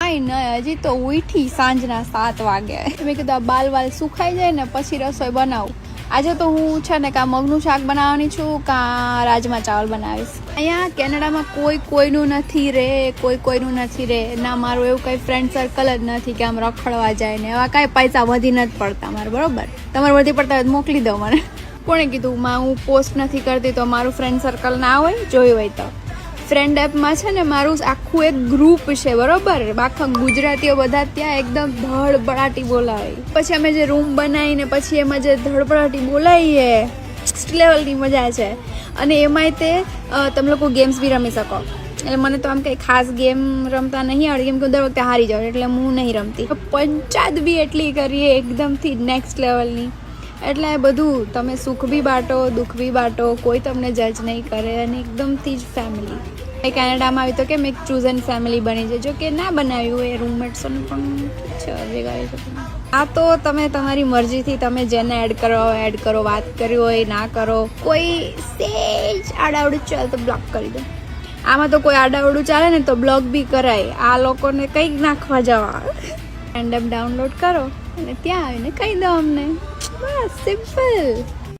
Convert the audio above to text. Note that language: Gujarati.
કાંઈ નહીં, હજી તો ઉઠી સાંજના 7 વાગે. મેં કીધું આ બાલ વાલ સુખાઈ જાય ને પછી રસોઈ બનાવું. આજે તો હું છે ને કાં મગનું શાક બનાવવાની છું કાં રાજમા ચાવલ બનાવીશ. અહીંયા કેનેડામાં કોઈનું નથી રે, કોઈનું નથી રે. ના મારું એવું કંઈ ફ્રેન્ડ સર્કલ જ નથી કે આમ રખડવા જાય ને એવા કાંઈ પૈસા વધી નથી પડતા મારે. બરોબર, તમારે વધી પડતા હોય મોકલી દો મને. કોણે કીધું હું પોસ્ટ નથી કરતી તો મારું ફ્રેન્ડ સર્કલ ના હોય? જોયું હોય તો ફ્રેન્ડ એપમાં છે ને મારું આખું એક ગ્રુપ છે. બરોબર, આખા ગુજરાતીઓ બધા ત્યાં એકદમ ધડબડાટી બોલાવે. પછી અમે જે રૂમ બનાવીને પછી એમાં જે ધડબડાટી બોલાવીએ નેક્સ્ટ લેવલની મજા છે. અને એમાંય તે તમે લોકો ગેમ્સ બી રમી શકો. એટલે મને તો આમ કંઈ ખાસ ગેમ રમતા નહીં આવડે, કેમ કે દર વખતે હારી જાઉં એટલે હું નહીં રમતી. પંચાયત બી એટલી કરીએ એકદમથી નેક્સ્ટ લેવલની. એટલે બધું તમે સુખ બી બાટો, દુઃખ બી બાટો, કોઈ તમને જજ નહીં કરે અને એકદમથી જ ફેમિલી. એ કેનેડામાં આવી તો કેમ એક ચૂઝન ફેમિલી બની જાય. જો કે ના બનાવ્યું હોય રૂમમેટ્સોને પણ ઠીક છે, ભેગા આવી શકો. આ તો તમે તમારી મરજીથી તમે જેને એડ કરો એડ કરો, વાત કરી હોય ના કરો. કોઈ સેજ આડાવડું ચાલે તો બ્લોક કરી દો. આમાં તો કોઈ આડાવડું ચાલે ને તો બ્લોક બી કરાય. આ લોકોને કંઈક નાખવા જવા. એન્ડ એપ ડાઉનલોડ કરો અને ત્યાં આવીને કહી દો અમને. બસ સિમ્પલ.